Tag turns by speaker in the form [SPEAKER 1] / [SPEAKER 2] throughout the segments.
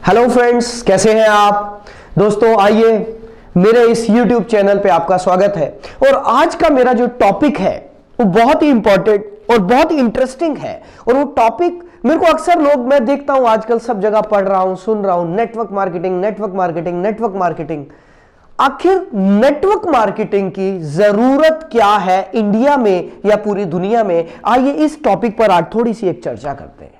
[SPEAKER 1] Hello friends, कैसे हैं आप दोस्तों। आइए मेरे इस YouTube चैनल पे आपका स्वागत है। और आज का मेरा जो टॉपिक है वो बहुत ही इंपॉर्टेंट और बहुत ही इंटरेस्टिंग है। और वो टॉपिक मेरे को अक्सर लोग, मैं देखता हूं आजकल सब जगह पढ़ रहा हूं, सुन रहा हूं, network marketing, network marketing, network marketing. आखिर नेटवर्क मार्केटिंग की जरूरत क्या है इंडिया में या पूरी दुनिया में? आइए इस टॉपिक पर आज थोड़ी सी एक चर्चा करते हैं।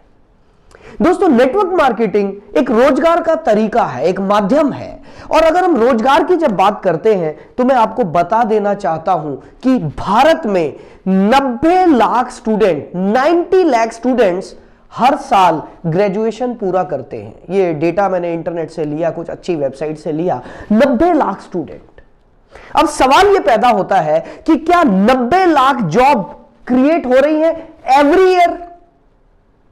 [SPEAKER 1] दोस्तों, नेटवर्क मार्केटिंग एक रोजगार का तरीका है, एक माध्यम है। और अगर हम रोजगार की जब बात करते हैं तो मैं आपको बता देना चाहता हूं कि भारत में 90 लाख स्टूडेंट, 90 लाख स्टूडेंट्स हर साल ग्रेजुएशन पूरा करते हैं। ये डेटा मैंने इंटरनेट से लिया, कुछ अच्छी वेबसाइट से लिया। 90 लाख स्टूडेंट। अब सवाल यह पैदा होता है कि क्या 90 लाख जॉब क्रिएट हो रही है एवरी ईयर?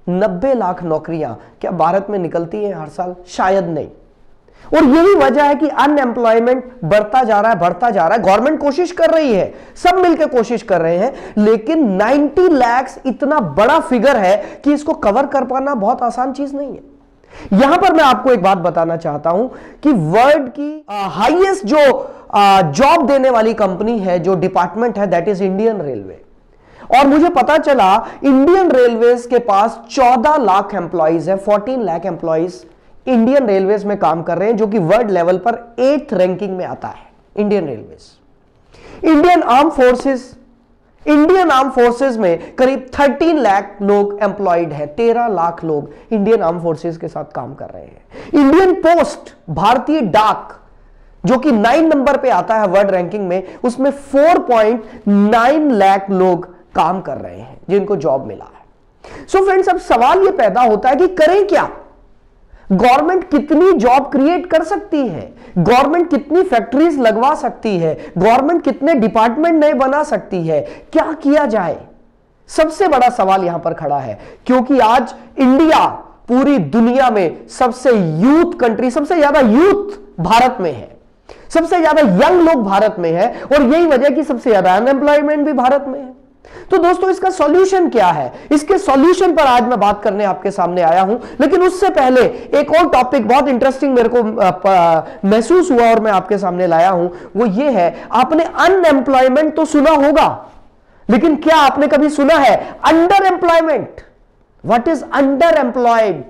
[SPEAKER 1] 90 लाख नौकरियां क्या भारत में निकलती हैं हर साल? शायद नहीं। और यही वजह है कि अनएम्प्लॉयमेंट बढ़ता जा रहा है, बढ़ता जा रहा है। गवर्नमेंट कोशिश कर रही है, सब मिलकर कोशिश कर रहे हैं, लेकिन 90 लाख इतना बड़ा फिगर है कि इसको कवर कर पाना बहुत आसान चीज नहीं है। यहां पर मैं आपको एक बात बताना चाहता हूं कि वर्ल्ड की हाईएस्ट जो जॉब देने वाली कंपनी है, जो डिपार्टमेंट है, दैट इज इंडियन रेलवे। और मुझे पता चला इंडियन रेलवेज के पास 14 लाख एम्प्लॉइज है, 14 लाख एम्प्लॉइज इंडियन रेलवेज में काम कर रहे हैं, जो कि वर्ल्ड लेवल पर 8th रैंकिंग में आता है। Indian railways, Indian arm forces में करीब 13 लाख लोग एम्प्लॉयड है। 13 लाख लोग इंडियन आर्म फोर्सेस के साथ काम कर रहे हैं। इंडियन पोस्ट, भारतीय डाक, जो कि 9 नंबर पे आता है वर्ल्ड रैंकिंग में, उसमें 4.9 लाख लोग काम कर रहे हैं जिनको जॉब मिला है। सो फ्रेंड्स, अब सवाल यह पैदा होता है कि करें क्या? गवर्नमेंट कितनी जॉब क्रिएट कर सकती है? गवर्नमेंट कितनी फैक्ट्रीज लगवा सकती है? गवर्नमेंट कितने डिपार्टमेंट नए बना सकती है? क्या किया जाए? सबसे बड़ा सवाल यहां पर खड़ा है, क्योंकि आज इंडिया पूरी दुनिया में सबसे यूथ कंट्री, सबसे ज्यादा यूथ भारत में है, सबसे ज्यादा यंग लोग भारत में है, और यही वजह कि सबसे ज्यादा अनएम्प्लॉयमेंट भी भारत में है। तो दोस्तों, इसका सॉल्यूशन क्या है? इसके सॉल्यूशन पर आज मैं बात करने आपके सामने आया हूं। लेकिन उससे पहले एक और टॉपिक बहुत इंटरेस्टिंग मेरे को महसूस हुआ और मैं आपके सामने लाया हूं। वो ये है, आपने अनएम्प्लॉयमेंट तो सुना होगा, लेकिन क्या आपने कभी सुना है under employment? What is under employed?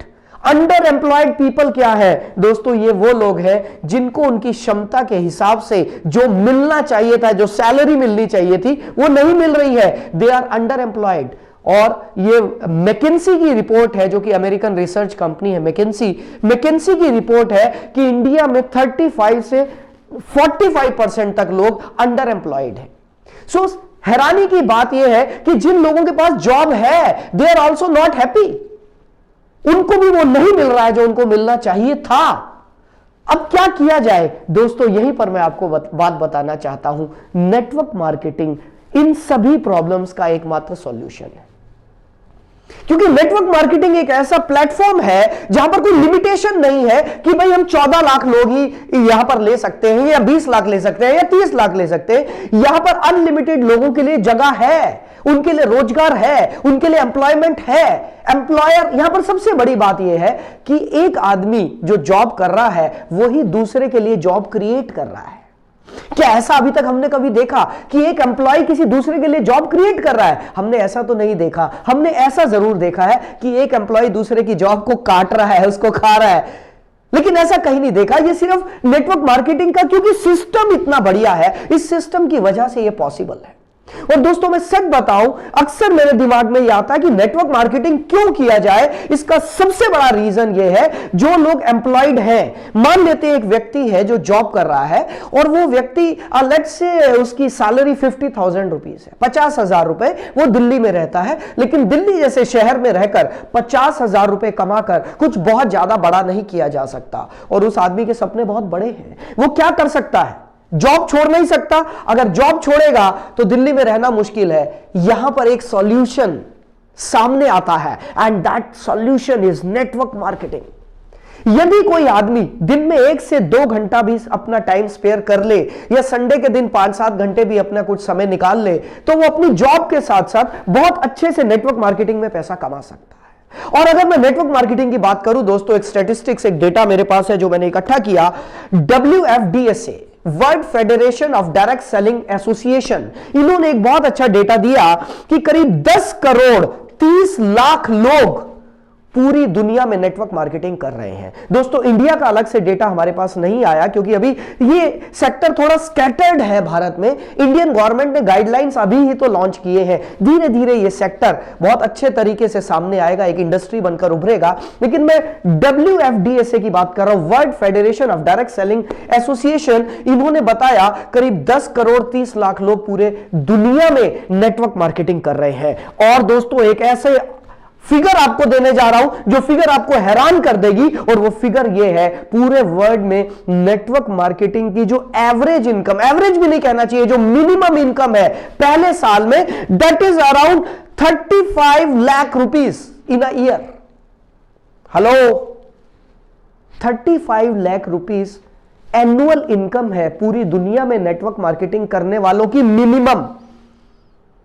[SPEAKER 1] Under employed people क्या है दोस्तों? ये वो लोग हैं जिनको उनकी क्षमता के हिसाब से जो मिलना चाहिए था, जो सैलरी मिलनी चाहिए थी, वो नहीं मिल रही है। They are under employed. और ये मैकेंसी की रिपोर्ट है, जो कि अमेरिकन रिसर्च कंपनी है मैकेंसी की रिपोर्ट है कि इंडिया में 35 से 45% तक लोग अंडर एम्प्लॉयड है। सो हैरानी की बात यह है कि जिन लोगों के पास जॉब है, they are also not happy. उनको भी वो नहीं मिल रहा है जो उनको मिलना चाहिए था। अब क्या किया जाए दोस्तों? यहीं पर मैं आपको बात बताना चाहता हूं। नेटवर्क मार्केटिंग इन सभी प्रॉब्लम्स का एकमात्र सॉल्यूशन है, क्योंकि नेटवर्क मार्केटिंग एक ऐसा प्लेटफॉर्म है जहां पर कोई लिमिटेशन नहीं है कि भाई हम 14 लाख लोग ही यहां पर ले सकते हैं, या 20 लाख ले सकते हैं, या 30 लाख ले सकते हैं। यहां पर अनलिमिटेड लोगों के लिए जगह है, उनके लिए रोजगार है, उनके लिए एम्प्लॉयमेंट है। एम्प्लॉयर, यहां पर सबसे बड़ी बात यह है कि एक आदमी जो जॉब कर रहा है वही दूसरे के लिए जॉब क्रिएट कर रहा है। क्या ऐसा अभी तक हमने कभी देखा कि एक एम्प्लॉय किसी दूसरे के लिए जॉब क्रिएट कर रहा है? हमने ऐसा तो नहीं देखा। हमने ऐसा जरूर देखा है कि एक एम्प्लॉय दूसरे की जॉब को काट रहा है, उसको खा रहा है, लेकिन ऐसा कहीं नहीं देखा। ये सिर्फ नेटवर्क मार्केटिंग का, क्योंकि सिस्टम इतना बढ़िया है, इस सिस्टम की वजह से ये पॉसिबल है। और दोस्तों, मैं सच बताऊं, अक्सर मेरे दिमाग में यह आता है कि नेटवर्क मार्केटिंग क्यों किया जाए। इसका सबसे बड़ा रीजन यह है, जो लोग एम्प्लॉयड हैं, मान लेते हैं एक व्यक्ति है जो जॉब कर रहा है, और वो व्यक्ति लेट्स से उसकी सैलरी 50,000 रुपीज है, 50,000 रुपए। वो दिल्ली में रहता है, लेकिन दिल्ली जैसे शहर में रहकर 50,000 रुपए कमाकर कुछ बहुत ज्यादा बड़ा नहीं किया जा सकता। और उस आदमी के सपने बहुत बड़े हैं। वो क्या कर सकता है? जॉब छोड़ नहीं सकता। अगर जॉब छोड़ेगा तो दिल्ली में रहना मुश्किल है। यहां पर एक सॉल्यूशन सामने आता है, and that solution is network marketing. यदि कोई आदमी दिन में 1 से 2 घंटा भी अपना टाइम स्पेयर कर ले, या संडे के दिन 5-7 घंटे भी अपना कुछ समय निकाल ले, तो वो अपनी जॉब के साथ साथ बहुत अच्छे से नेटवर्क मार्केटिंग में पैसा कमा सकता है। और अगर मैं नेटवर्क मार्केटिंग की बात करूं दोस्तों, एक स्टैटिस्टिक्स, एक डेटा मेरे पास है जो मैंने इकट्ठा किया। WFDSA, world federation of direct selling association, इन्होंने एक बहुत अच्छा डेटा दिया कि करीब 10 करोड़ 30 लाख लोग पूरी दुनिया में नेटवर्क मार्केटिंग कर रहे हैं। दोस्तों इंडिया का अलग से डेटा हमारे पास नहीं आया क्योंकि अभी ये सेक्टर थोड़ा स्कैटर्ड है भारत में। इंडियन गवर्नमेंट ने गाइडलाइंस अभी ही तो लॉन्च किए हैं, धीरे धीरे ये सेक्टर बहुत अच्छे तरीके से सामने आएगा, एक इंडस्ट्री बनकर उभरेगा। लेकिन मैं WFDSA की बात कर रहा हूं, world federation of direct selling association, इन्होंने बताया करीब 10 करोड़ 30 लाख लोग पूरे दुनिया में नेटवर्क मार्केटिंग कर रहे हैं। और दोस्तों एक ऐसे फिगर आपको देने जा रहा हूं जो फिगर आपको हैरान कर देगी, और वो फिगर ये है, पूरे वर्ल्ड में नेटवर्क मार्केटिंग की जो एवरेज इनकम, एवरेज भी नहीं कहना चाहिए, जो मिनिमम इनकम है पहले साल में, that is around 35 lakh rupees in a year. Hello, 35 lakh rupees annual income है पूरी दुनिया में नेटवर्क मार्केटिंग करने वालों की मिनिमम।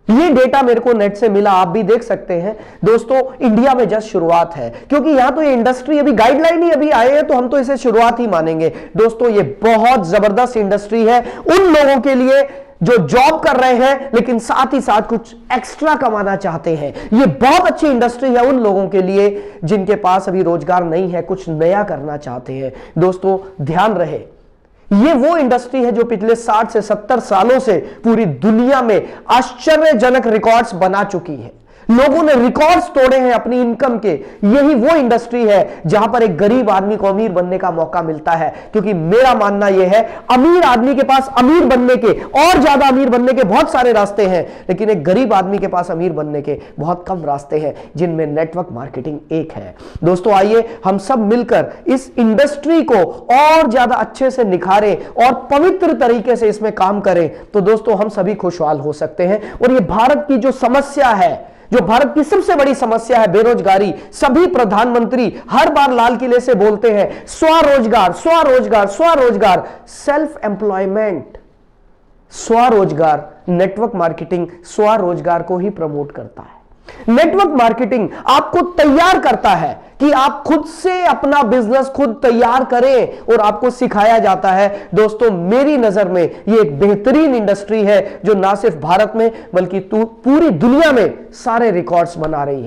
[SPEAKER 1] ये डेटा मेरे को नेट से मिला, आप भी देख सकते हैं। दोस्तों इंडिया में जस्ट शुरुआत है क्योंकि यहां तो ये इंडस्ट्री अभी गाइडलाइन ही अभी आए हैं, तो हम तो इसे शुरुआत ही मानेंगे। दोस्तों ये बहुत जबरदस्त इंडस्ट्री है उन लोगों के लिए जो जॉब कर रहे हैं लेकिन साथ ही साथ कुछ एक्स्ट्रा कमाना चाहते हैं। ये बहुत अच्छी इंडस्ट्री है उन लोगों के लिए जिनके पास अभी रोजगार नहीं है, कुछ नया करना चाहते हैं। दोस्तों ध्यान रहे, ये वो इंडस्ट्री है जो पिछले 60 से 70 सालों से पूरी दुनिया में आश्चर्यजनक रिकॉर्ड्स बना चुकी है। लोगों ने रिकॉर्ड्स तोड़े हैं अपनी इनकम के। यही वो इंडस्ट्री है जहां पर एक गरीब आदमी को अमीर बनने का मौका मिलता है, क्योंकि मेरा मानना यह है अमीर आदमी के पास अमीर बनने के और ज्यादा अमीर बनने के बहुत सारे रास्ते हैं, लेकिन एक गरीब आदमी के पास अमीर बनने के बहुत कम रास्ते हैं, जिनमें नेटवर्क मार्केटिंग एक है। दोस्तों आइए हम सब मिलकर इस इंडस्ट्री को और ज्यादा अच्छे से निखारें और पवित्र तरीके से इसमें काम करें, तो दोस्तों हम सभी खुशहाल हो सकते हैं। और ये भारत की जो समस्या है, जो भारत की सबसे बड़ी समस्या है, बेरोजगारी, सभी प्रधानमंत्री हर बार लाल किले से बोलते हैं स्वरोजगार स्वरोजगार स्वरोजगार, सेल्फ एम्प्लॉयमेंट, स्वरोजगार। नेटवर्क मार्केटिंग स्वरोजगार को ही प्रमोट करता है। नेटवर्क मार्केटिंग आपको तैयार करता है कि आप खुद से अपना बिजनेस खुद तैयार करें, और आपको सिखाया जाता है। दोस्तों मेरी नजर में यह एक बेहतरीन इंडस्ट्री है जो ना सिर्फ भारत में बल्कि पूरी दुनिया में सारे रिकॉर्ड्स बना रही है।